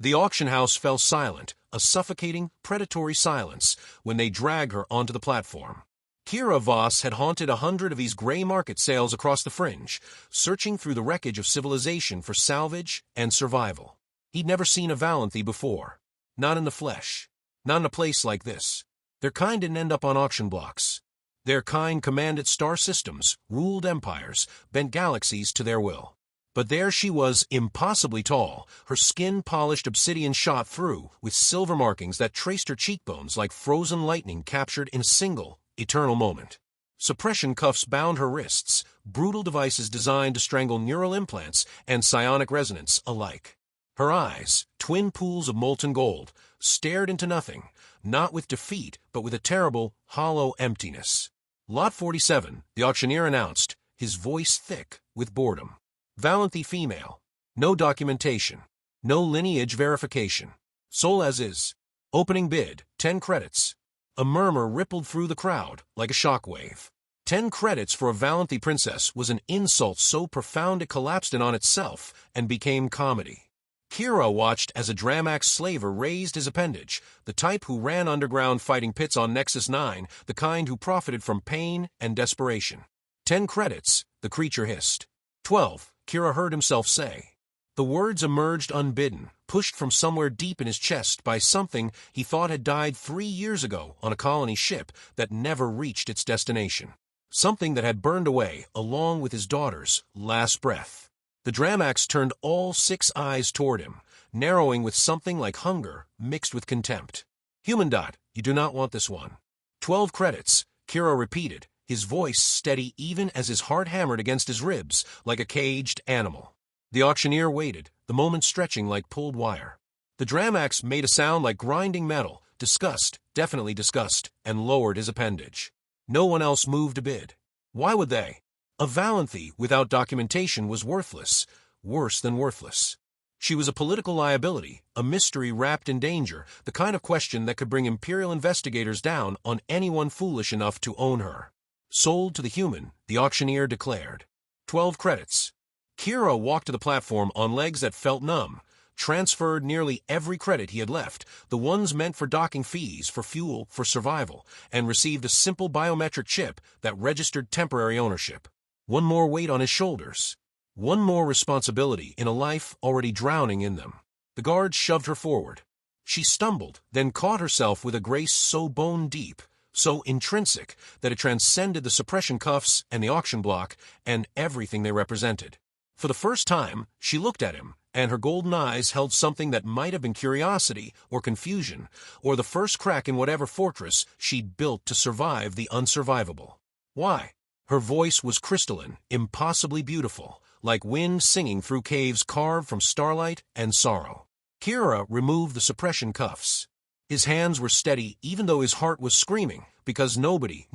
The auction house fell silent, a suffocating, predatory silence, when they dragged her onto the platform. Kira Voss had haunted 100 of these gray market sales across the fringe, searching through the wreckage of civilization for salvage and survival. He'd never seen a Valanthy before. Not in the flesh. Not in a place like this. Their kind didn't end up on auction blocks. Their kind commanded star systems, ruled empires, bent galaxies to their will. But there she was, impossibly tall, her skin polished obsidian shot through, with silver markings that traced her cheekbones like frozen lightning captured in a single, eternal moment. Suppression cuffs bound her wrists, brutal devices designed to strangle neural implants and psionic resonance alike. Her eyes, twin pools of molten gold, stared into nothing, not with defeat, but with a terrible, hollow emptiness. Lot 47, the auctioneer announced, his voice thick with boredom. Valanthy female. No documentation. No lineage verification. Soul as is. Opening bid, 10 credits. A murmur rippled through the crowd, like a shockwave. 10 credits for a Valanthy princess was an insult so profound it collapsed in on itself and became comedy. Kira watched as a Dramax slaver raised his appendage, the type who ran underground fighting pits on Nexus 9, the kind who profited from pain and desperation. 10 credits, the creature hissed. 12, Kira heard himself say. The words emerged unbidden, pushed from somewhere deep in his chest by something he thought had died 3 years ago on a colony ship that never reached its destination. Something that had burned away, along with his daughter's last breath. The Dramax turned all 6 eyes toward him, narrowing with something like hunger mixed with contempt. Human dot, you do not want this one. 12 credits, Kira repeated, his voice steady even as his heart hammered against his ribs like a caged animal. The auctioneer waited, the moment stretching like pulled wire. The Dramax made a sound like grinding metal, disgust, definitely disgust, and lowered his appendage. No one else moved a bid. Why would they? A Valanthy without documentation was worthless, worse than worthless. She was a political liability, a mystery wrapped in danger, the kind of question that could bring Imperial investigators down on anyone foolish enough to own her. Sold to the human, the auctioneer declared. 12 credits. Kira walked to the platform on legs that felt numb, transferred nearly every credit he had left, the ones meant for docking fees, for fuel, for survival, and received a simple biometric chip that registered temporary ownership. One more weight on his shoulders. One more responsibility in a life already drowning in them. The guards shoved her forward. She stumbled, then caught herself with a grace so bone-deep, so intrinsic, that it transcended the suppression cuffs and the auction block and everything they represented. For the first time, she looked at him, and her golden eyes held something that might have been curiosity or confusion, or the first crack in whatever fortress she'd built to survive the unsurvivable. Why? Her voice was crystalline, impossibly beautiful, like wind singing through caves carved from starlight and sorrow. Kira removed the suppression cuffs. His hands were steady even though his heart was screaming, because nobody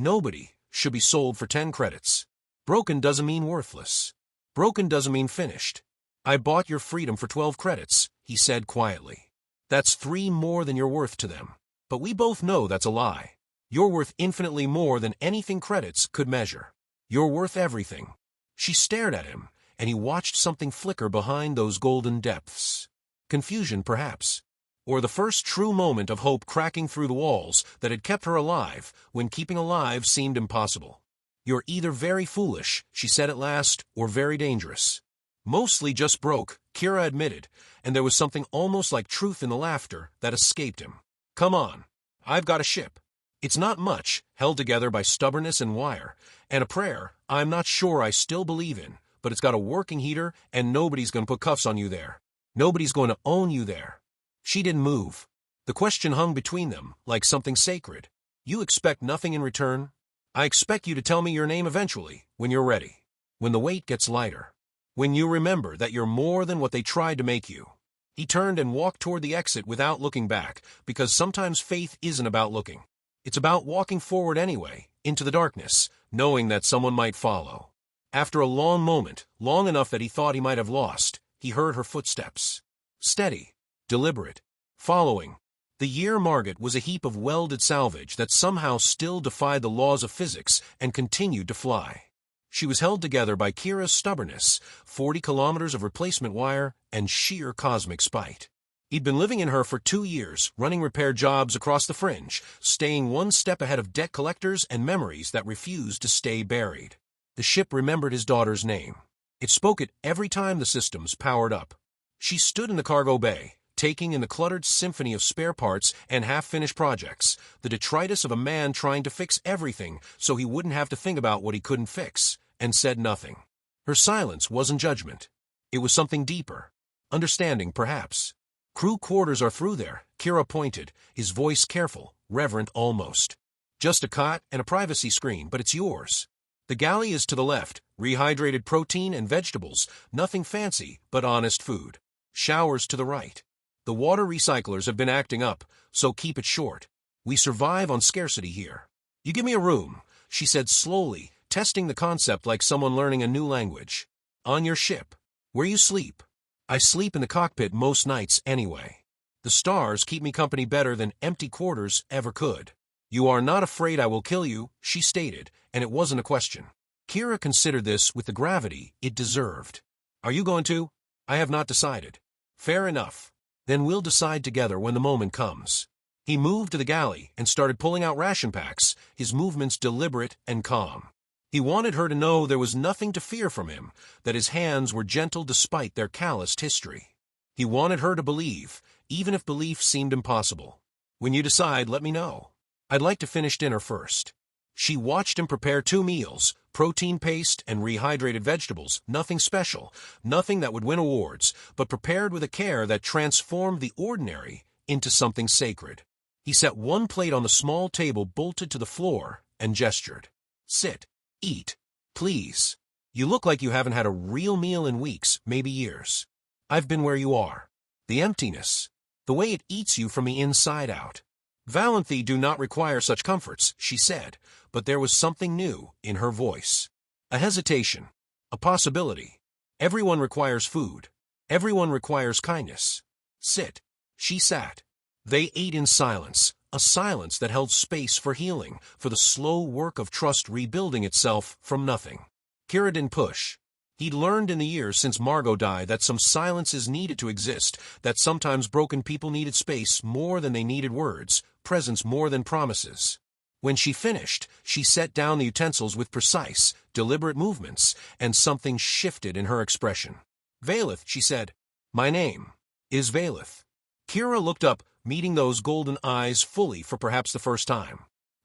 should be sold for 10 credits. Broken doesn't mean worthless. Broken doesn't mean finished. I bought your freedom for 12 credits, he said quietly. That's 3 more than you're worth to them. But we both know that's a lie. You're worth infinitely more than anything credits could measure. You're worth everything. She stared at him, and he watched something flicker behind those golden depths. Confusion, perhaps. Or the first true moment of hope cracking through the walls that had kept her alive when keeping alive seemed impossible. You're either very foolish, she said at last, or very dangerous. Mostly just broke, Kira admitted, and there was something almost like truth in the laughter that escaped him. Come on. I've got a ship. It's not much, held together by stubbornness and wire, and a prayer I'm not sure I still believe in, but it's got a working heater, and nobody's going to put cuffs on you there. Nobody's going to own you there. She didn't move. The question hung between them, like something sacred. You expect nothing in return? I expect you to tell me your name eventually, when you're ready. When the weight gets lighter. When you remember that you're more than what they tried to make you. He turned and walked toward the exit without looking back, because sometimes faith isn't about looking. It's about walking forward anyway, into the darkness, knowing that someone might follow. After a long moment, long enough that he thought he might have lost, he heard her footsteps. Steady, deliberate, following. The Year Margit was a heap of welded salvage that somehow still defied the laws of physics and continued to fly. She was held together by Kira's stubbornness, 40 kilometers of replacement wire, and sheer cosmic spite. He'd been living in her for 2 years, running repair jobs across the fringe, staying one step ahead of debt collectors and memories that refused to stay buried. The ship remembered his daughter's name. It spoke it every time the systems powered up. She stood in the cargo bay, taking in the cluttered symphony of spare parts and half-finished projects, the detritus of a man trying to fix everything so he wouldn't have to think about what he couldn't fix, and said nothing. Her silence wasn't judgment. It was something deeper. Understanding, perhaps. Crew quarters are through there, Kira pointed, his voice careful, reverent almost. Just a cot and a privacy screen, but it's yours. The galley is to the left, rehydrated protein and vegetables, nothing fancy, but honest food. Showers to the right. The water recyclers have been acting up, so keep it short. We survive on scarcity here. You give me a room, she said slowly, testing the concept like someone learning a new language. On your ship. Where you sleep. I sleep in the cockpit most nights anyway. The stars keep me company better than empty quarters ever could. You are not afraid I will kill you, she stated, and it wasn't a question. Kira considered this with the gravity it deserved. Are you going to? I have not decided. Fair enough. Then we'll decide together when the moment comes. He moved to the galley and started pulling out ration packs, his movements deliberate and calm. He wanted her to know there was nothing to fear from him, that his hands were gentle despite their calloused history. He wanted her to believe, even if belief seemed impossible. When you decide, let me know. I'd like to finish dinner first. She watched him prepare 2 meals, protein paste and rehydrated vegetables, nothing special, nothing that would win awards, but prepared with a care that transformed the ordinary into something sacred. He set one plate on the small table bolted to the floor and gestured. Sit. Eat. Please. You look like you haven't had a real meal in weeks, maybe years. I've been where you are. The emptiness. The way it eats you from the inside out. Valanthy do not require such comforts, she said, but there was something new in her voice. A hesitation. A possibility. Everyone requires food. Everyone requires kindness. Sit. She sat. They ate in silence. A silence that held space for healing, for the slow work of trust rebuilding itself from nothing. Kira didn't push. He'd learned in the years since Margot died that some silences needed to exist, that sometimes broken people needed space more than they needed words, presence more than promises. When she finished, she set down the utensils with precise, deliberate movements, and something shifted in her expression. Valith, she said. My name is Valith. Kira looked up, meeting those golden eyes fully for perhaps the first time.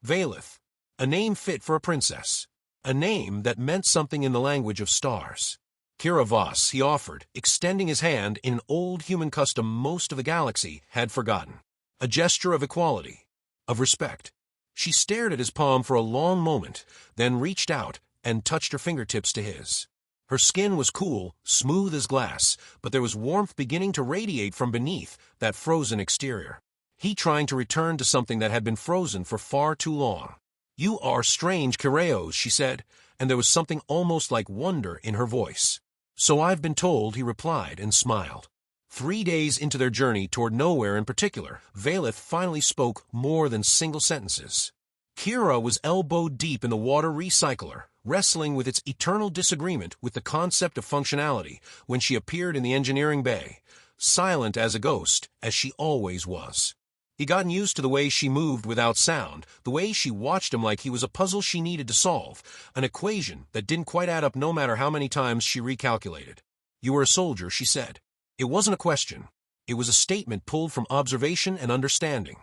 Valith, a name fit for a princess. A name that meant something in the language of stars. Kira Voss, he offered, extending his hand in an old human custom most of the galaxy had forgotten. A gesture of equality, of respect. She stared at his palm for a long moment, then reached out and touched her fingertips to his. Her skin was cool, smooth as glass, but there was warmth beginning to radiate from beneath that frozen exterior. He trying to return to something that had been frozen for far too long. You are strange Kireos, she said, and there was something almost like wonder in her voice. So I've been told, he replied and smiled. 3 days into their journey toward nowhere in particular, Valith finally spoke more than single sentences. Kira was elbowed deep in the water recycler, wrestling with its eternal disagreement with the concept of functionality when she appeared in the engineering bay, silent as a ghost, as she always was. He'd gotten used to the way she moved without sound, the way she watched him like he was a puzzle she needed to solve, an equation that didn't quite add up no matter how many times she recalculated. You were a soldier, she said. It wasn't a question. It was a statement pulled from observation and understanding.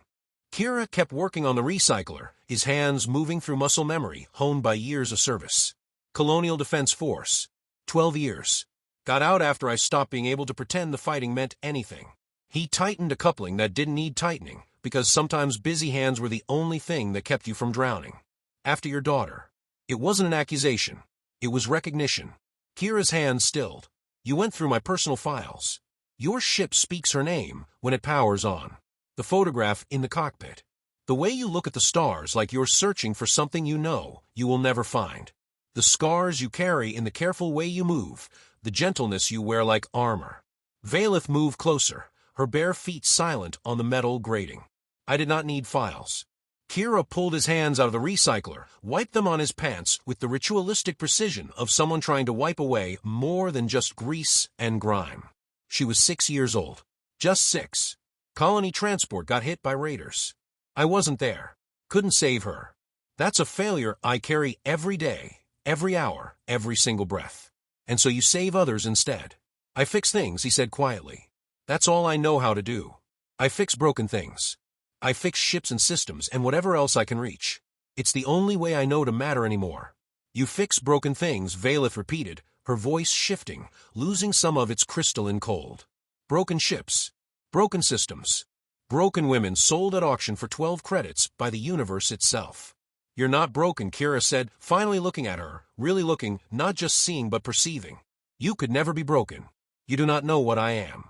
Kira kept working on the recycler, his hands moving through muscle memory, honed by years of service. Colonial Defense Force. 12 years. Got out after I stopped being able to pretend the fighting meant anything. He tightened a coupling that didn't need tightening, because sometimes busy hands were the only thing that kept you from drowning. After your daughter. It wasn't an accusation. It was recognition. Kira's hand stilled. You went through my personal files. Your ship speaks her name when it powers on. The photograph in the cockpit. The way you look at the stars like you're searching for something you know you will never find. The scars you carry in the careful way you move, the gentleness you wear like armor. Valith moved closer, her bare feet silent on the metal grating. I did not need files. Kira pulled his hands out of the recycler, wiped them on his pants with the ritualistic precision of someone trying to wipe away more than just grease and grime. She was 6 years old. Just 6. Colony transport got hit by raiders. I wasn't there. Couldn't save her. That's a failure I carry every day, every hour, every single breath. And so you save others instead. I fix things, he said quietly. That's all I know how to do. I fix broken things. I fix ships and systems and whatever else I can reach. It's the only way I know to matter anymore. You fix broken things, Valanthy repeated, her voice shifting, losing some of its crystalline cold. Broken ships. Broken systems. Broken women sold at auction for 12 credits by the universe itself. You're not broken, Kira said, finally looking at her, really looking, not just seeing but perceiving. You could never be broken. You do not know what I am.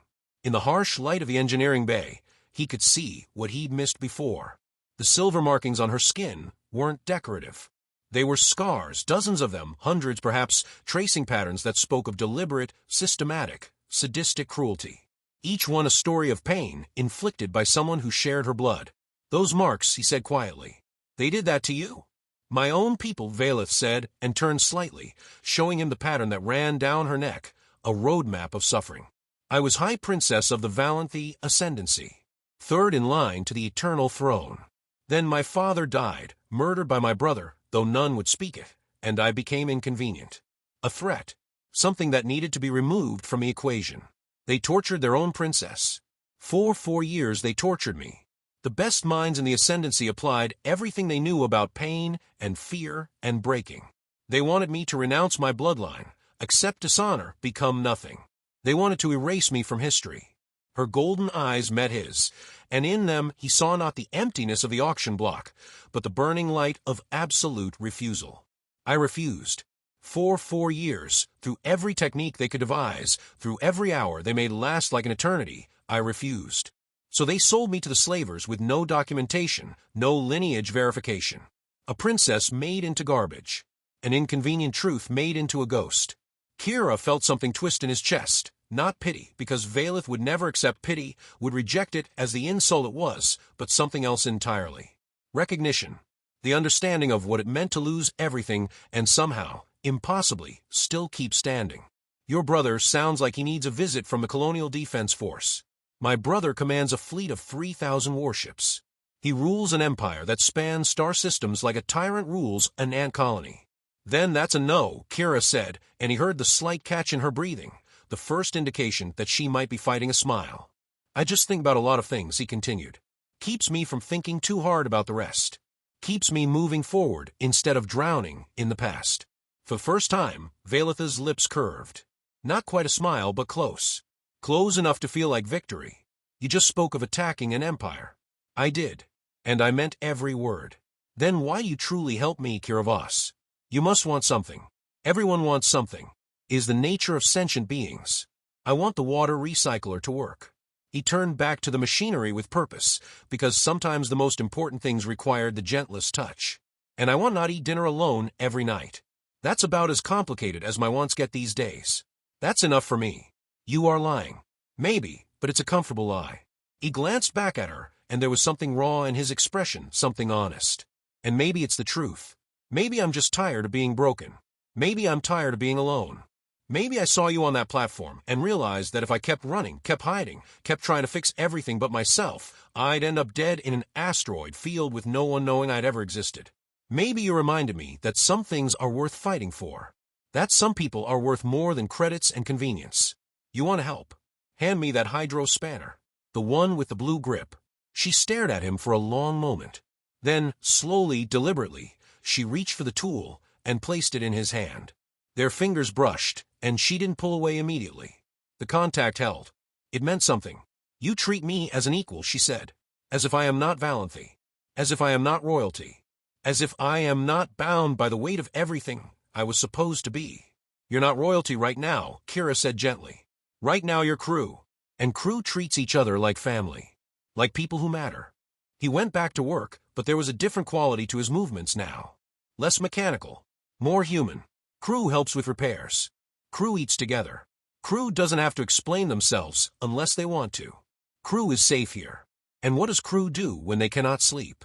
In the harsh light of the engineering bay, he could see what he'd missed before. The silver markings on her skin weren't decorative. They were scars, dozens of them, hundreds perhaps, tracing patterns that spoke of deliberate, systematic, sadistic cruelty. Each one a story of pain inflicted by someone who shared her blood. Those marks, he said quietly. They did that to you? My own people, Valanthy said, and turned slightly, showing him the pattern that ran down her neck, a roadmap of suffering. I was High Princess of the Valanthy Ascendancy, third in line to the eternal throne. Then my father died, murdered by my brother, though none would speak it, and I became inconvenient. A threat, something that needed to be removed from the equation. They tortured their own princess. For 4 years they tortured me. The best minds in the Ascendancy applied everything they knew about pain and fear and breaking. They wanted me to renounce my bloodline, accept dishonor, become nothing. They wanted to erase me from history. Her golden eyes met his, and in them he saw not the emptiness of the auction block, but the burning light of absolute refusal. I refused. For 4 years, through every technique they could devise, through every hour they made last like an eternity, I refused. So they sold me to the slavers with no documentation, no lineage verification. A princess made into garbage. An inconvenient truth made into a ghost. Kira felt something twist in his chest. Not pity, because Valanthy would never accept pity, would reject it as the insult it was, but something else entirely. Recognition. The understanding of what it meant to lose everything and somehow, impossibly, still keep standing. Your brother sounds like he needs a visit from the Colonial Defense Force. My brother commands a fleet of 3,000 warships. He rules an empire that spans star systems like a tyrant rules an ant colony. Then that's a no, Kira said, and he heard the slight catch in her breathing, the first indication that she might be fighting a smile. I just think about a lot of things, he continued. Keeps me from thinking too hard about the rest. Keeps me moving forward instead of drowning in the past. For the first time, Valanthy's lips curved. Not quite a smile, but close. Close enough to feel like victory. You just spoke of attacking an empire. I did. And I meant every word. Then why you truly help me, Kira? You must want something. Everyone wants something. Is the nature of sentient beings. I want the water recycler to work. He turned back to the machinery with purpose, because sometimes the most important things required the gentlest touch. And I want not eat dinner alone every night. That's about as complicated as my wants get these days. That's enough for me. You are lying. Maybe, but it's a comfortable lie. He glanced back at her, and there was something raw in his expression, something honest. And maybe it's the truth. Maybe I'm just tired of being broken. Maybe I'm tired of being alone. Maybe I saw you on that platform and realized that if I kept running, kept hiding, kept trying to fix everything but myself, I'd end up dead in an asteroid field with no one knowing I'd ever existed. Maybe you reminded me that some things are worth fighting for. That some people are worth more than credits and convenience. You want to help? Hand me that hydro spanner. The one with the blue grip. She stared at him for a long moment. Then, slowly, deliberately, she reached for the tool and placed it in his hand. Their fingers brushed, and she didn't pull away immediately. The contact held. It meant something. You treat me as an equal, she said. As if I am not Valanthy. As if I am not royalty. As if I am not bound by the weight of everything I was supposed to be. You're not royalty right now, Kira said gently. Right now you're crew. And crew treats each other like family. Like people who matter. He went back to work, but there was a different quality to his movements now. Less mechanical. More human. Crew helps with repairs. Crew eats together. Crew doesn't have to explain themselves unless they want to. Crew is safe here. And what does crew do when they cannot sleep?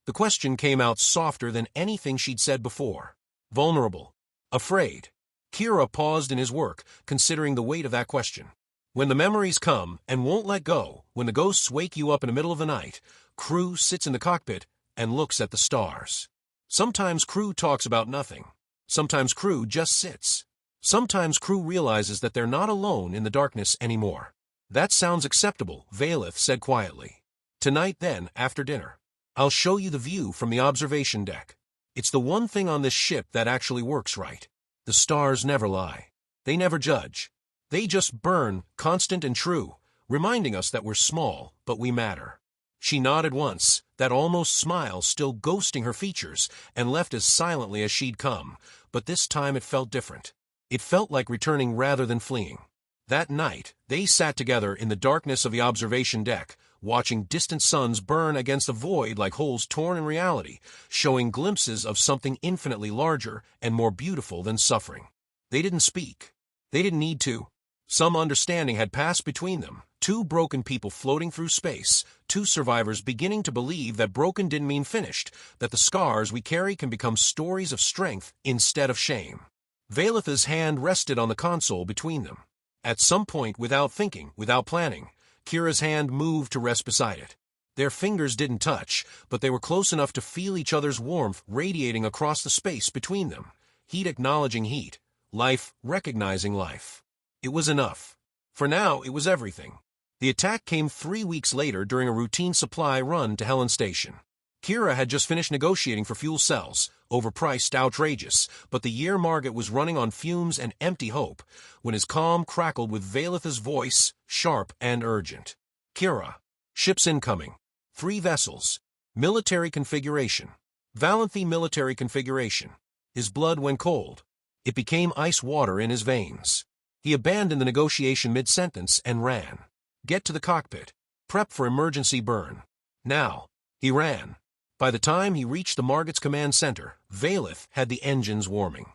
The question came out softer than anything she'd said before. Vulnerable. Afraid. Kira paused in his work, considering the weight of that question. When the memories come and won't let go, when the ghosts wake you up in the middle of the night, Crew sits in the cockpit and looks at the stars. Sometimes Crew talks about nothing. Sometimes Crew just sits. Sometimes Crew realizes that they're not alone in the darkness anymore. That sounds acceptable, Valanthy said quietly. Tonight then, after dinner, I'll show you the view from the observation deck. It's the one thing on this ship that actually works right. The stars never lie. They never judge. They just burn, constant and true, reminding us that we're small, but we matter. She nodded once, that almost smile still ghosting her features, and left as silently as she'd come, but this time it felt different. It felt like returning rather than fleeing. That night, they sat together in the darkness of the observation deck, watching distant suns burn against the void like holes torn in reality, showing glimpses of something infinitely larger and more beautiful than suffering. They didn't speak. They didn't need to. Some understanding had passed between them, two broken people floating through space, two survivors beginning to believe that broken didn't mean finished, that the scars we carry can become stories of strength instead of shame. Valanthy's hand rested on the console between them. At some point, without thinking, without planning, Kira's hand moved to rest beside it. Their fingers didn't touch, but they were close enough to feel each other's warmth radiating across the space between them. Heat acknowledging heat, life recognizing life. It was enough. For now, it was everything. The attack came 3 weeks later during a routine supply run to Helen Station. Kira had just finished negotiating for fuel cells, overpriced, outrageous, but the year Margit was running on fumes and empty hope, when his calm crackled with Valanthy's voice, sharp and urgent. Kira. Ships incoming. 3 vessels. Military configuration. Valanthy military configuration. His blood went cold. It became ice water in his veins. He abandoned the negotiation mid-sentence and ran. Get to the cockpit. Prep for emergency burn. Now. He ran. By the time he reached the Margit's command center, Valanthy had the engines warming.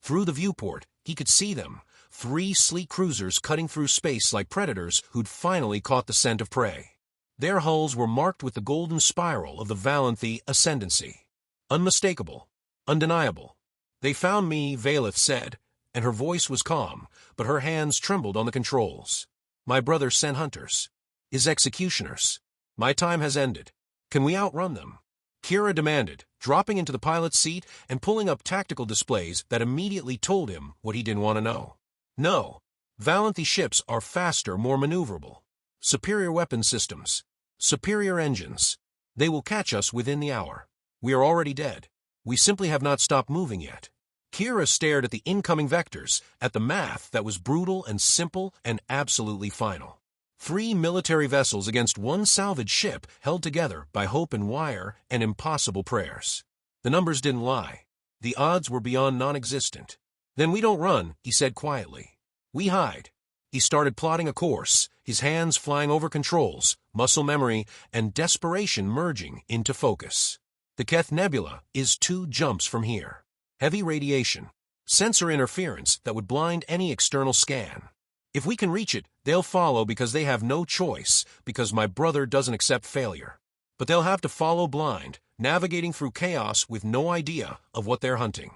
Through the viewport, he could see them, 3 sleek cruisers cutting through space like predators who'd finally caught the scent of prey. Their hulls were marked with the golden spiral of the Valanthy ascendancy. Unmistakable. Undeniable. They found me, Valanthy said, and her voice was calm, but her hands trembled on the controls. My brother sent hunters. His executioners. My time has ended. Can we outrun them? Kira demanded, dropping into the pilot's seat and pulling up tactical displays that immediately told him what he didn't want to know. No. Valanthy ships are faster, more maneuverable. Superior weapon systems. Superior engines. They will catch us within the hour. We are already dead. We simply have not stopped moving yet. Kira stared at the incoming vectors, at the math that was brutal and simple and absolutely final. 3 military vessels against 1 salvage ship held together by hope and wire and impossible prayers. The numbers didn't lie. The odds were beyond non-existent. Then we don't run, he said quietly. We hide. He started plotting a course, his hands flying over controls, muscle memory, and desperation merging into focus. The Keth Nebula is 2 jumps from here. Heavy radiation. Sensor interference that would blind any external scan. If we can reach it, they'll follow because they have no choice, because my brother doesn't accept failure. But they'll have to follow blind, navigating through chaos with no idea of what they're hunting.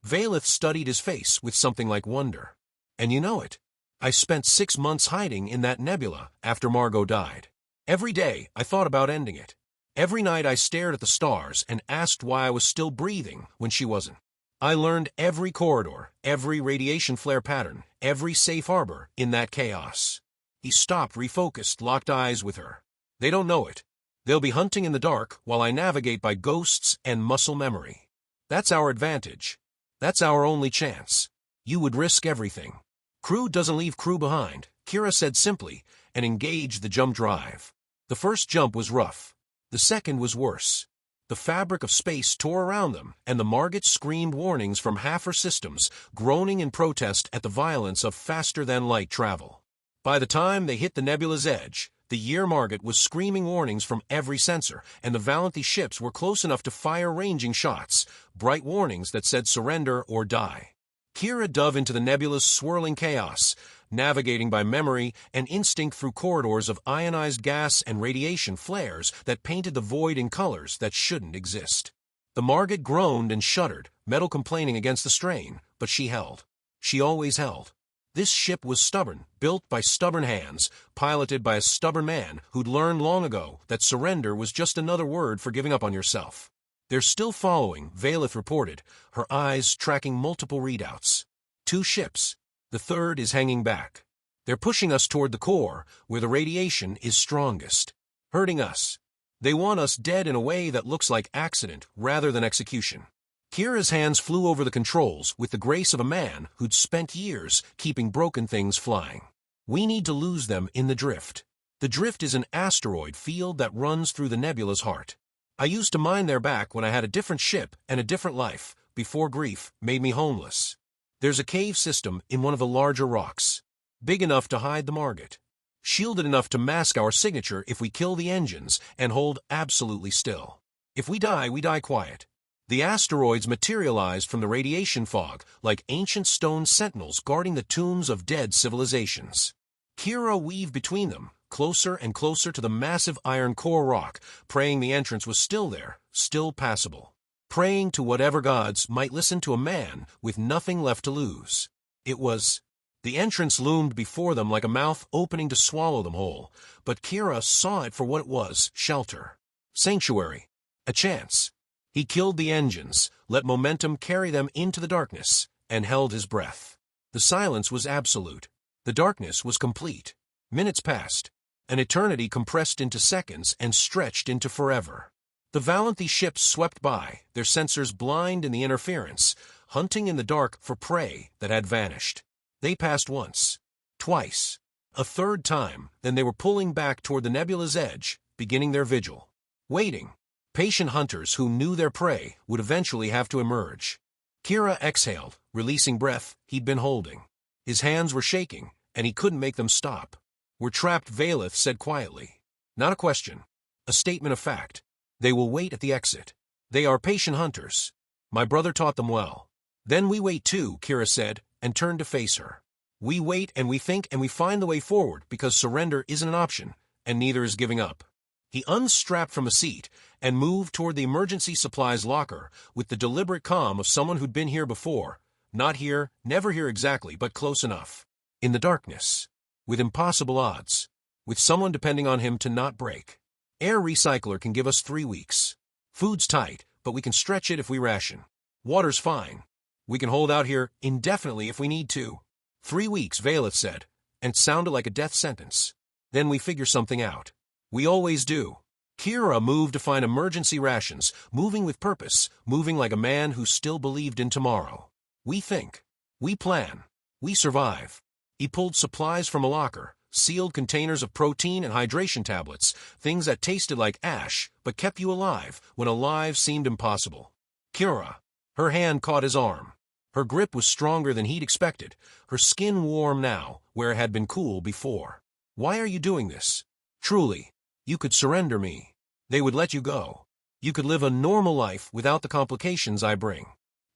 Valanthy studied his face with something like wonder. And you know it. I spent 6 months hiding in that nebula after Margot died. Every day, I thought about ending it. Every night I stared at the stars and asked why I was still breathing when she wasn't. I learned every corridor, every radiation flare pattern, every safe harbor in that chaos. He stopped, refocused, locked eyes with her. They don't know it. They'll be hunting in the dark while I navigate by ghosts and muscle memory. That's our advantage. That's our only chance. You would risk everything. Crew doesn't leave crew behind, Kira said simply, and engaged the jump drive. The first jump was rough. The second was worse. The fabric of space tore around them, and the Margit screamed warnings from half her systems, groaning in protest at the violence of faster-than-light travel. By the time they hit the nebula's edge, the year Margit was screaming warnings from every sensor, and the Valanthy ships were close enough to fire ranging shots, bright warnings that said surrender or die. Kira dove into the nebula's swirling chaos, navigating by memory and instinct through corridors of ionized gas and radiation flares that painted the void in colors that shouldn't exist. The Margit groaned and shuddered, metal complaining against the strain, but she held. She always held. This ship was stubborn, built by stubborn hands, piloted by a stubborn man who'd learned long ago that surrender was just another word for giving up on yourself. They're still following, Valanthy reported, her eyes tracking multiple readouts. 2 ships. The third is hanging back. They're pushing us toward the core, where the radiation is strongest. Hurting us. They want us dead in a way that looks like accident rather than execution. Kira's hands flew over the controls with the grace of a man who'd spent years keeping broken things flying. We need to lose them in the drift. The drift is an asteroid field that runs through the nebula's heart. I used to mine there back when I had a different ship and a different life, before grief made me homeless. There's a cave system in one of the larger rocks, big enough to hide the Margit, shielded enough to mask our signature if we kill the engines and hold absolutely still. If we die quiet. The asteroids materialized from the radiation fog like ancient stone sentinels guarding the tombs of dead civilizations. Kira weaved between them, closer and closer to the massive iron core rock, praying the entrance was still there, still passable. Praying to whatever gods might listen to a man with nothing left to lose. It was. The entrance loomed before them like a mouth opening to swallow them whole, but Kira saw it for what it was, shelter. Sanctuary. A chance. He killed the engines, let momentum carry them into the darkness, and held his breath. The silence was absolute. The darkness was complete. Minutes passed. An eternity compressed into seconds and stretched into forever. The Valanthy ships swept by, their sensors blind in the interference, hunting in the dark for prey that had vanished. They passed once, twice, a third time, then they were pulling back toward the nebula's edge, beginning their vigil. Waiting. Patient hunters who knew their prey would eventually have to emerge. Kira exhaled, releasing breath he'd been holding. His hands were shaking, and he couldn't make them stop. "We're trapped," Valanthy said quietly. Not a question. A statement of fact. They will wait at the exit. They are patient hunters. My brother taught them well. Then we wait too, Kira said, and turned to face her. We wait and we think and we find the way forward because surrender isn't an option, and neither is giving up. He unstrapped from a seat and moved toward the emergency supplies locker with the deliberate calm of someone who'd been here before. Not here, never here exactly, but close enough. In the darkness. With impossible odds. With someone depending on him to not break. Air recycler can give us 3 weeks. Food's tight, but we can stretch it if we ration. Water's fine. We can hold out here indefinitely if we need to. 3 weeks, Valanthy said, and it sounded like a death sentence. Then we figure something out. We always do. Kira moved to find emergency rations, moving with purpose, moving like a man who still believed in tomorrow. We think. We plan. We survive. He pulled supplies from a locker, sealed containers of protein and hydration tablets, things that tasted like ash but kept you alive when alive seemed impossible. Kira. Her hand caught his arm. Her grip was stronger than he'd expected, her skin warm now where it had been cool before. Why are you doing this? Truly. You could surrender me. They would let you go. You could live a normal life without the complications I bring.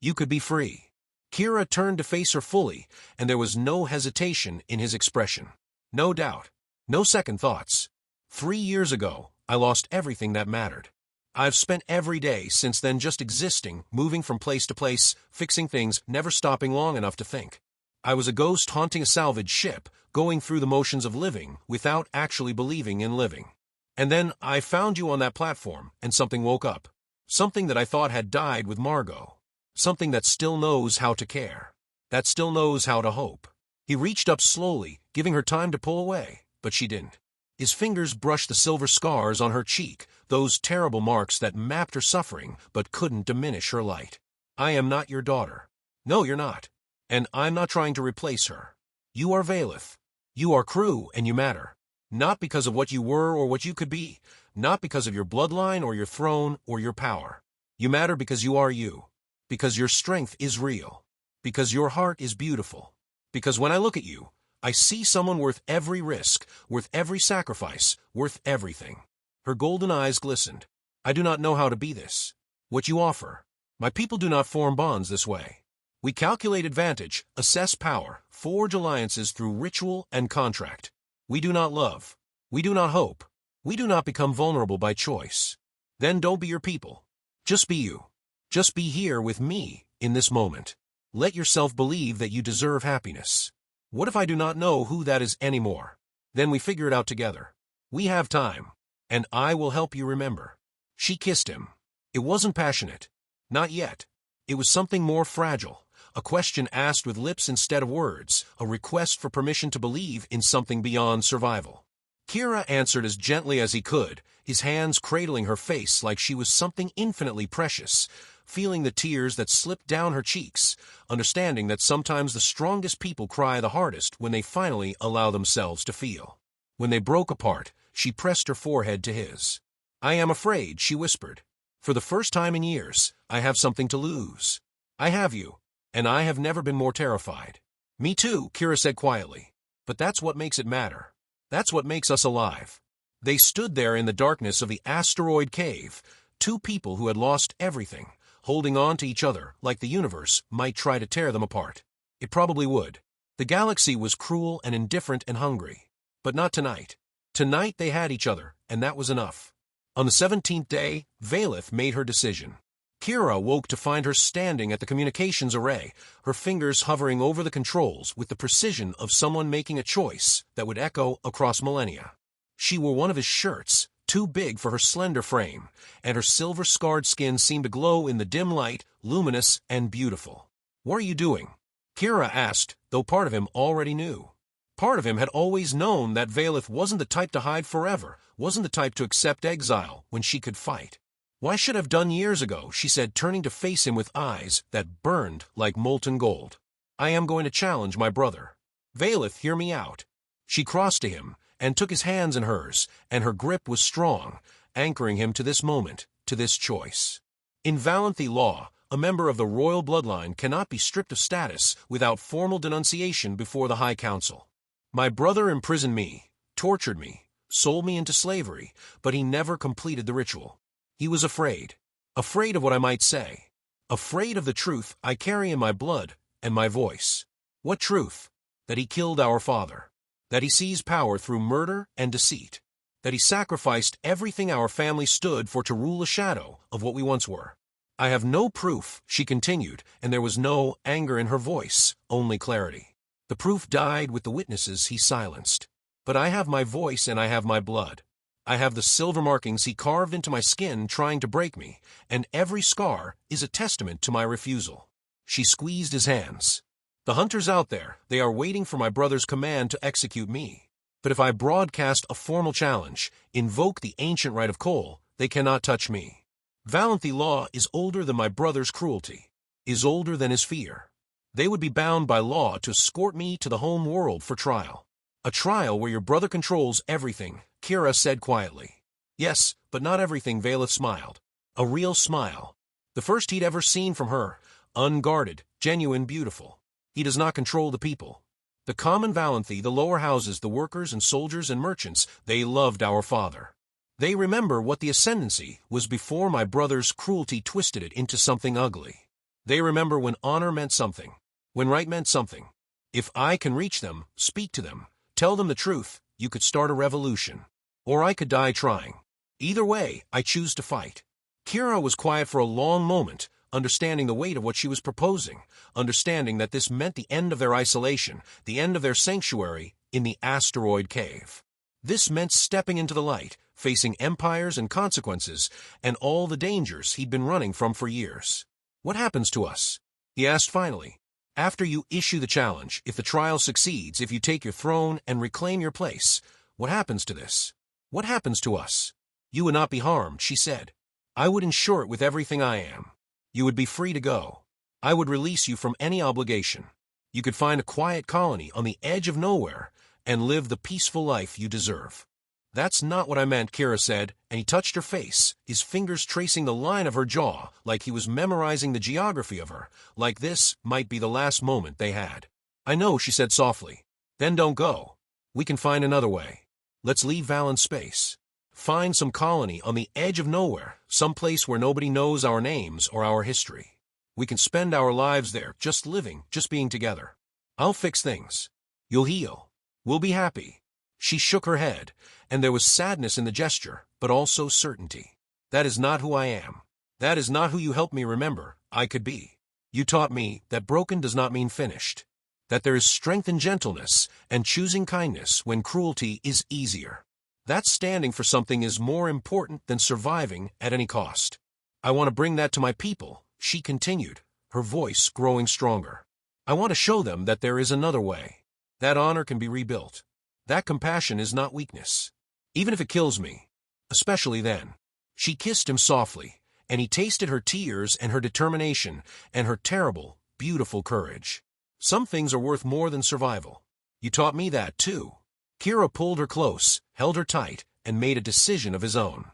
You could be free. Kira turned to face her fully, and there was no hesitation in his expression. No doubt. No second thoughts. 3 years ago, I lost everything that mattered. I've spent every day since then just existing, moving from place to place, fixing things, never stopping long enough to think. I was a ghost haunting a salvage ship, going through the motions of living without actually believing in living. And then I found you on that platform, and something woke up. Something that I thought had died with Margot. Something that still knows how to care. That still knows how to hope. He reached up slowly, giving her time to pull away, but she didn't. His fingers brushed the silver scars on her cheek, those terrible marks that mapped her suffering but couldn't diminish her light. I am not your daughter. No, you're not. And I'm not trying to replace her. You are Valanthy. You are crew, and you matter. Not because of what you were or what you could be, not because of your bloodline or your throne or your power. You matter because you are you, because your strength is real, because your heart is beautiful, because when I look at you, I see someone worth every risk, worth every sacrifice, worth everything. Her golden eyes glistened. I do not know how to be this. What you offer. My people do not form bonds this way. We calculate advantage, assess power, forge alliances through ritual and contract. We do not love. We do not hope. We do not become vulnerable by choice. Then don't be your people. Just be you. Just be here with me in this moment. Let yourself believe that you deserve happiness. What if I do not know who that is anymore? Then we figure it out together. We have time, and I will help you remember. She kissed him. It wasn't passionate. Not yet. It was something more fragile, a question asked with lips instead of words, a request for permission to believe in something beyond survival. Kira answered as gently as he could, his hands cradling her face like she was something infinitely precious, feeling the tears that slipped down her cheeks, understanding that sometimes the strongest people cry the hardest when they finally allow themselves to feel. When they broke apart, she pressed her forehead to his. I am afraid, she whispered. For the first time in years, I have something to lose. I have you, and I have never been more terrified. Me too, Kira said quietly. But that's what makes it matter. That's what makes us alive. They stood there in the darkness of the asteroid cave, two people who had lost everything, holding on to each other like the universe might try to tear them apart. It probably would. The galaxy was cruel and indifferent and hungry. But not tonight. Tonight they had each other, and that was enough. On the 17th day, Valanthy made her decision. Kira woke to find her standing at the communications array, her fingers hovering over the controls with the precision of someone making a choice that would echo across millennia. She wore one of his shirts, too big for her slender frame, and her silver-scarred skin seemed to glow in the dim light, luminous and beautiful. What are you doing? Kira asked, though part of him already knew. Part of him had always known that Valanthy wasn't the type to hide forever, wasn't the type to accept exile when she could fight. Why should have done years ago, she said, turning to face him with eyes that burned like molten gold. I am going to challenge my brother. Valanthy, hear me out. She crossed to him and took his hands in hers, and her grip was strong, anchoring him to this moment, to this choice. In Valanthy law, a member of the royal bloodline cannot be stripped of status without formal denunciation before the High Council. My brother imprisoned me, tortured me, sold me into slavery, but he never completed the ritual. He was afraid. Afraid of what I might say. Afraid of the truth I carry in my blood and my voice. What truth? That he killed our father. That he seized power through murder and deceit. That he sacrificed everything our family stood for to rule a shadow of what we once were. I have no proof, she continued, and there was no anger in her voice, only clarity. The proof died with the witnesses he silenced. But I have my voice and I have my blood. I have the silver markings he carved into my skin trying to break me, and every scar is a testament to my refusal. She squeezed his hands. The hunters out there, they are waiting for my brother's command to execute me. But if I broadcast a formal challenge, invoke the ancient right of Cole, they cannot touch me. Valanthy law is older than my brother's cruelty, is older than his fear. They would be bound by law to escort me to the home world for trial. A trial where your brother controls everything, Kira said quietly. Yes, but not everything, Valanthy smiled. A real smile. The first he'd ever seen from her, unguarded, genuine, beautiful. He does not control the people. The common Valanthy, the lower houses, the workers and soldiers and merchants, they loved our father. They remember what the ascendancy was before my brother's cruelty twisted it into something ugly. They remember when honor meant something, when right meant something. If I can reach them, speak to them, tell them the truth, you could start a revolution. Or I could die trying. Either way, I choose to fight. Kira was quiet for a long moment, understanding the weight of what she was proposing, understanding that this meant the end of their isolation, the end of their sanctuary in the asteroid cave. This meant stepping into the light, facing empires and consequences, and all the dangers he'd been running from for years. What happens to us? He asked finally. After you issue the challenge, if the trial succeeds, if you take your throne and reclaim your place, what happens to this? What happens to us? You would not be harmed, she said. I would ensure it with everything I am. You would be free to go. I would release you from any obligation. You could find a quiet colony on the edge of nowhere and live the peaceful life you deserve. That's not what I meant, Kira said, and he touched her face, his fingers tracing the line of her jaw like he was memorizing the geography of her, like this might be the last moment they had. I know, she said softly. Then don't go. We can find another way. Let's leave Val in space. Find some colony on the edge of nowhere, some place where nobody knows our names or our history. We can spend our lives there, just living, just being together. I'll fix things. You'll heal. We'll be happy. She shook her head, and there was sadness in the gesture, but also certainty. That is not who I am. That is not who you helped me remember I could be. You taught me that broken does not mean finished. that there is strength in gentleness, and choosing kindness when cruelty is easier. That standing for something is more important than surviving at any cost. I want to bring that to my people, she continued, her voice growing stronger. I want to show them that there is another way. That honor can be rebuilt. That compassion is not weakness. Even if it kills me. Especially then. She kissed him softly, and he tasted her tears and her determination and her terrible, beautiful courage. Some things are worth more than survival. You taught me that, too. Kira pulled her close, held her tight, and made a decision of his own.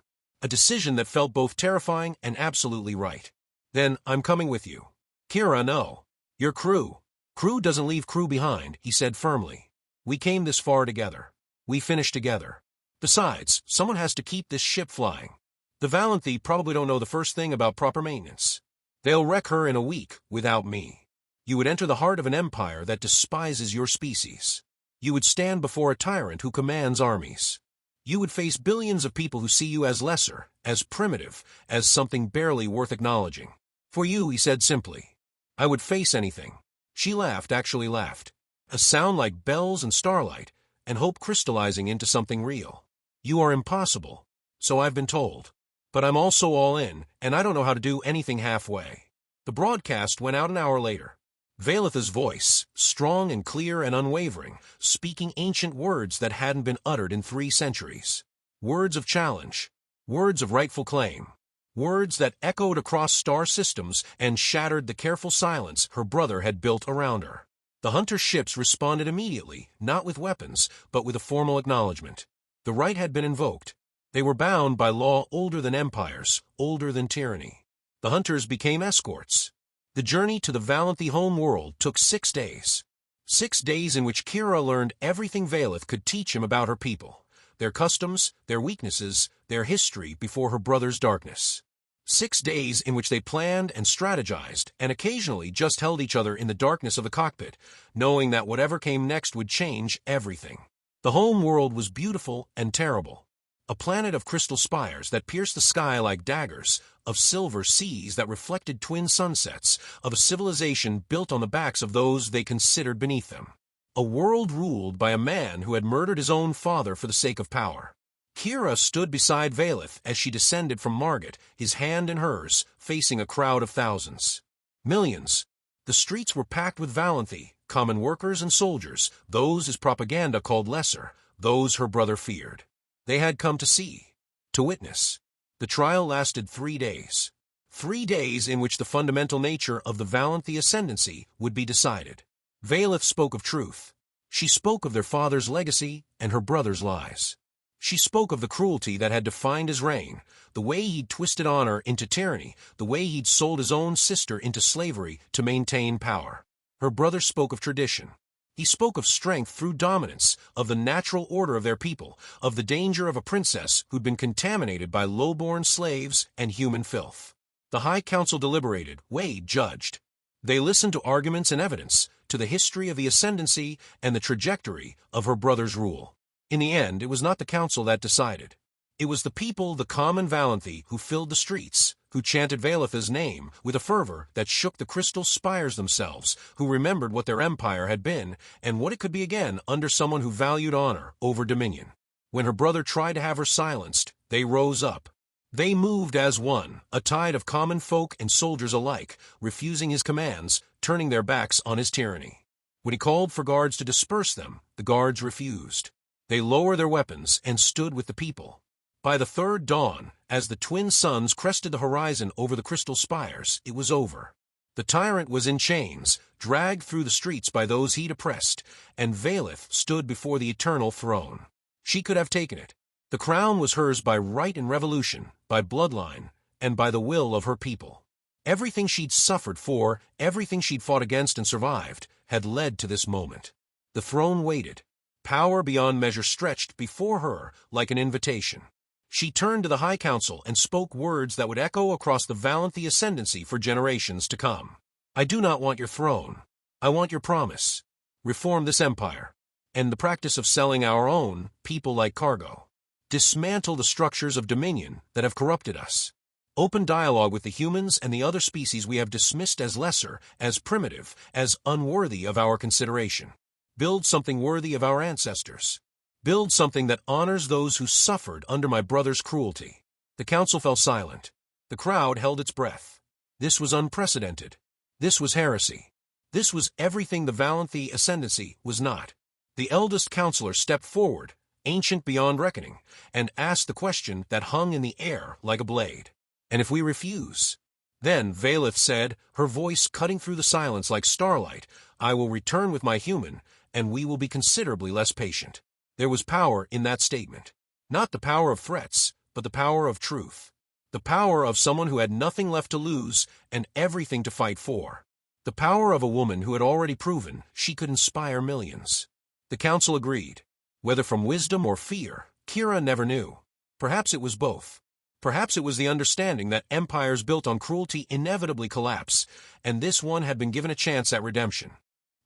A decision that felt both terrifying and absolutely right. Then, I'm coming with you. Kira, no. Your crew. Crew doesn't leave crew behind, he said firmly. We came this far together. We finish together. Besides, someone has to keep this ship flying. The Valanthy probably don't know the first thing about proper maintenance. They'll wreck her in a week without me. You would enter the heart of an empire that despises your species. You would stand before a tyrant who commands armies. You would face billions of people who see you as lesser, as primitive, as something barely worth acknowledging. For you, he said simply. I would face anything. She laughed, actually laughed. A sound like bells and starlight, and hope crystallizing into something real. You are impossible, so I've been told. But I'm also all in, and I don't know how to do anything halfway. The broadcast went out an hour later. Valanthy's voice, strong and clear and unwavering, speaking ancient words that hadn't been uttered in 3 centuries. Words of challenge. Words of rightful claim. Words that echoed across star systems and shattered the careful silence her brother had built around her. The hunter ships responded immediately, not with weapons, but with a formal acknowledgement. The right had been invoked. They were bound by law older than empires, older than tyranny. The hunters became escorts. The journey to the Valanthy home world took 6 days. 6 days in which Kira learned everything Valanthy could teach him about her people, their customs, their weaknesses, their history before her brother's darkness. 6 days in which they planned and strategized and occasionally just held each other in the darkness of the cockpit, knowing that whatever came next would change everything. The home world was beautiful and terrible. A planet of crystal spires that pierced the sky like daggers, of silver seas that reflected twin sunsets, of a civilization built on the backs of those they considered beneath them. A world ruled by a man who had murdered his own father for the sake of power. Kira stood beside Valanthy as she descended from Margit, his hand in hers, facing a crowd of thousands. Millions. The streets were packed with Valanthy, common workers and soldiers, those his propaganda called lesser, those her brother feared. They had come to see, to witness. The trial lasted 3 days. 3 days in which the fundamental nature of the Valanthy ascendancy would be decided. Valanthy spoke of truth. She spoke of their father's legacy and her brother's lies. She spoke of the cruelty that had defined his reign, the way he'd twisted honor into tyranny, the way he'd sold his own sister into slavery to maintain power. Her brother spoke of tradition. He spoke of strength through dominance, of the natural order of their people, of the danger of a princess who'd been contaminated by low-born slaves and human filth. The High Council deliberated, weighed, judged. They listened to arguments and evidence, to the history of the ascendancy and the trajectory of her brother's rule. In the end, it was not the council that decided. It was the people, the common Valanthy, who filled the streets, who chanted Valanthy's name with a fervor that shook the crystal spires themselves, who remembered what their empire had been and what it could be again under someone who valued honor over dominion. When her brother tried to have her silenced, they rose up. They moved as one, a tide of common folk and soldiers alike, refusing his commands, turning their backs on his tyranny. When he called for guards to disperse them, the guards refused. They lowered their weapons and stood with the people. By the third dawn, as the twin suns crested the horizon over the crystal spires, it was over. The tyrant was in chains, dragged through the streets by those he'd oppressed, and Valanthy stood before the eternal throne. She could have taken it. The crown was hers by right and revolution, by bloodline, and by the will of her people. Everything she'd suffered for, everything she'd fought against and survived, had led to this moment. The throne waited. Power beyond measure stretched before her like an invitation. She turned to the High Council and spoke words that would echo across the Valanthy ascendancy for generations to come. I do not want your throne. I want your promise. Reform this empire. End the practice of selling our own people like cargo. Dismantle the structures of dominion that have corrupted us. Open dialogue with the humans and the other species we have dismissed as lesser, as primitive, as unworthy of our consideration. Build something worthy of our ancestors. Build something that honors those who suffered under my brother's cruelty. The council fell silent. The crowd held its breath. This was unprecedented. This was heresy. This was everything the Valanthy ascendancy was not. The eldest counselor stepped forward, ancient beyond reckoning, and asked the question that hung in the air like a blade. And if we refuse? Then Valanthy said, her voice cutting through the silence like starlight, I will return with my human, and we will be considerably less patient. There was power in that statement. Not the power of threats, but the power of truth. The power of someone who had nothing left to lose and everything to fight for. The power of a woman who had already proven she could inspire millions. The council agreed. Whether from wisdom or fear, Kira never knew. Perhaps it was both. Perhaps it was the understanding that empires built on cruelty inevitably collapse, and this one had been given a chance at redemption.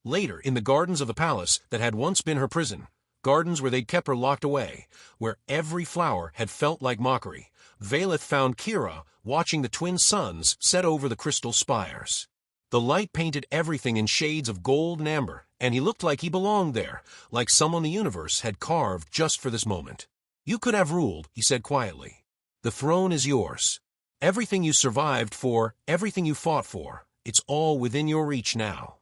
Later, in the gardens of the palace that had once been her prison, gardens where they'd kept her locked away, where every flower had felt like mockery, Valanthy found Kira watching the twin suns set over the crystal spires. The light painted everything in shades of gold and amber, and he looked like he belonged there, like someone the universe had carved just for this moment. You could have ruled, he said quietly. The throne is yours. Everything you survived for, everything you fought for, it's all within your reach now.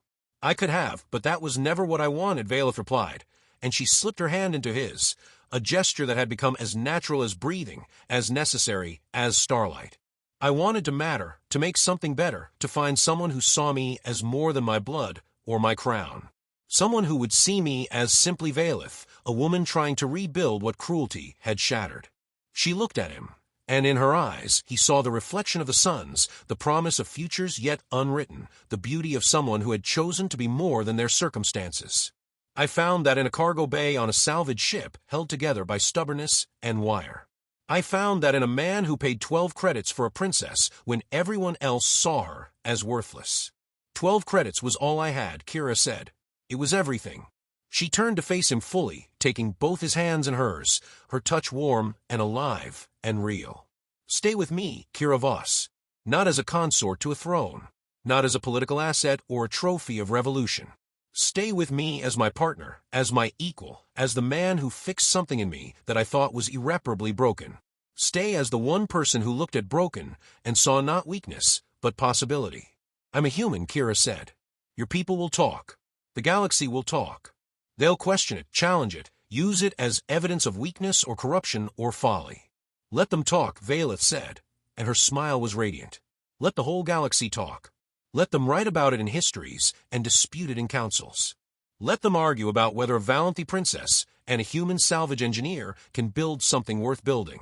I could have, but that was never what I wanted, Valanthy replied, and she slipped her hand into his, a gesture that had become as natural as breathing, as necessary as starlight. I wanted to matter, to make something better, to find someone who saw me as more than my blood or my crown. Someone who would see me as simply Valanthy, a woman trying to rebuild what cruelty had shattered. She looked at him, and in her eyes he saw the reflection of the suns, the promise of futures yet unwritten, the beauty of someone who had chosen to be more than their circumstances. I found that in a cargo bay on a salvage ship held together by stubbornness and wire. I found that in a man who paid 12 credits for a princess when everyone else saw her as worthless. 12 credits was all I had, Kira said. It was everything. She turned to face him fully, taking both his hands in hers, her touch warm and alive and real. Stay with me, Kira Voss. Not as a consort to a throne. Not as a political asset or a trophy of revolution. Stay with me as my partner, as my equal, as the man who fixed something in me that I thought was irreparably broken. Stay as the one person who looked at broken and saw not weakness, but possibility. I'm a human, Kira said. Your people will talk. The galaxy will talk. They'll question it, challenge it, use it as evidence of weakness or corruption or folly. Let them talk, Valanthy said, and her smile was radiant. Let the whole galaxy talk. Let them write about it in histories and dispute it in councils. Let them argue about whether a Valanthy princess and a human salvage engineer can build something worth building.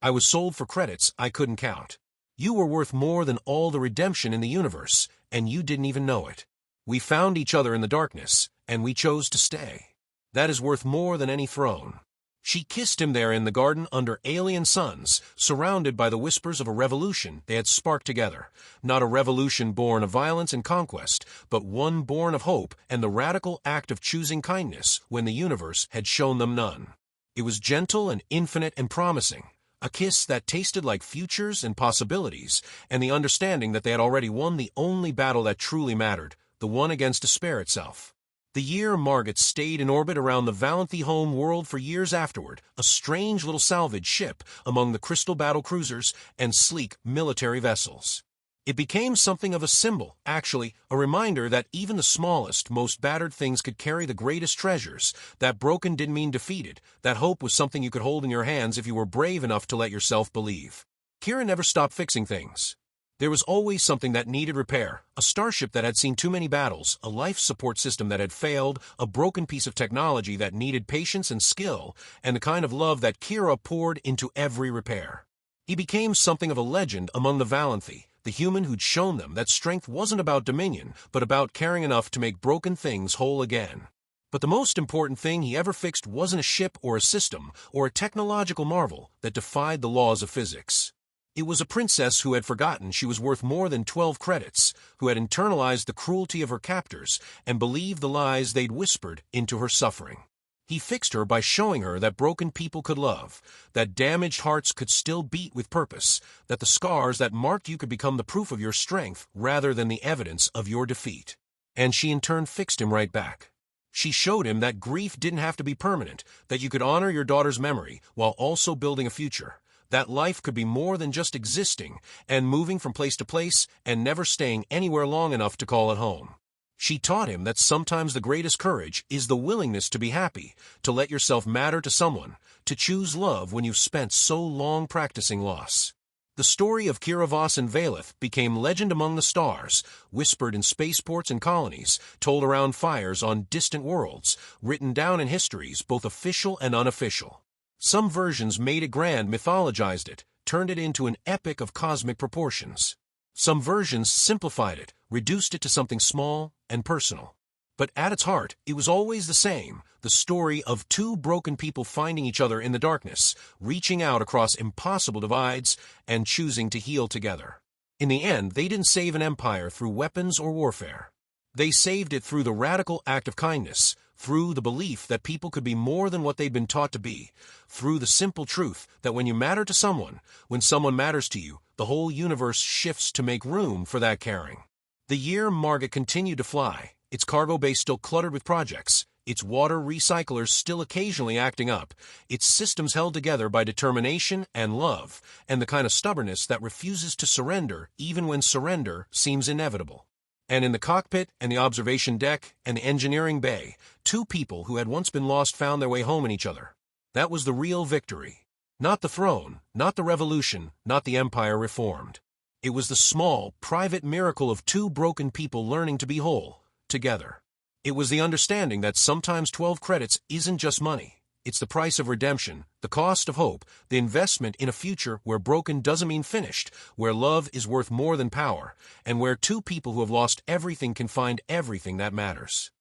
I was sold for credits I couldn't count. You were worth more than all the redemption in the universe, and you didn't even know it. We found each other in the darkness, and we chose to stay. That is worth more than any throne. She kissed him there in the garden under alien suns, surrounded by the whispers of a revolution they had sparked together. Not a revolution born of violence and conquest, but one born of hope and the radical act of choosing kindness when the universe had shown them none. It was gentle and infinite and promising, a kiss that tasted like futures and possibilities, and the understanding that they had already won the only battle that truly mattered, the one against despair itself. The year Margit stayed in orbit around the Valanthy home world for years afterward, a strange little salvage ship among the crystal battle cruisers and sleek military vessels. It became something of a symbol, actually, a reminder that even the smallest, most battered things could carry the greatest treasures, that broken didn't mean defeated, that hope was something you could hold in your hands if you were brave enough to let yourself believe. Kira never stopped fixing things. There was always something that needed repair, a starship that had seen too many battles, a life support system that had failed, a broken piece of technology that needed patience and skill, and the kind of love that Kira poured into every repair. He became something of a legend among the Valanthy, the human who'd shown them that strength wasn't about dominion, but about caring enough to make broken things whole again. But the most important thing he ever fixed wasn't a ship or a system or a technological marvel that defied the laws of physics. It was a princess who had forgotten she was worth more than 12 credits, who had internalized the cruelty of her captors and believed the lies they'd whispered into her suffering. He fixed her by showing her that broken people could love, that damaged hearts could still beat with purpose, that the scars that marked you could become the proof of your strength rather than the evidence of your defeat. And she in turn fixed him right back. She showed him that grief didn't have to be permanent, that you could honor your daughter's memory while also building a future, that life could be more than just existing and moving from place to place and never staying anywhere long enough to call it home. She taught him that sometimes the greatest courage is the willingness to be happy, to let yourself matter to someone, to choose love when you've spent so long practicing loss. The story of Kira Voss and Valanthy became legend among the stars, whispered in spaceports and colonies, told around fires on distant worlds, written down in histories both official and unofficial. Some versions made it grand, mythologized it, turned it into an epic of cosmic proportions. Some versions simplified it, reduced it to something small and personal. But at its heart, it was always the same, the story of two broken people finding each other in the darkness, reaching out across impossible divides, and choosing to heal together. In the end, they didn't save an empire through weapons or warfare. They saved it through the radical act of kindness, through the belief that people could be more than what they'd been taught to be, through the simple truth that when you matter to someone, when someone matters to you, the whole universe shifts to make room for that caring. The year Margaret continued to fly, its cargo bay still cluttered with projects, its water recyclers still occasionally acting up, its systems held together by determination and love, and the kind of stubbornness that refuses to surrender even when surrender seems inevitable. And in the cockpit and the observation deck and the engineering bay, two people who had once been lost found their way home in each other. That was the real victory. Not the throne, not the revolution, not the empire reformed. It was the small, private miracle of two broken people learning to be whole, together. It was the understanding that sometimes 12 credits isn't just money. It's the price of redemption, the cost of hope, the investment in a future where broken doesn't mean finished, where love is worth more than power, and where two people who have lost everything can find everything that matters.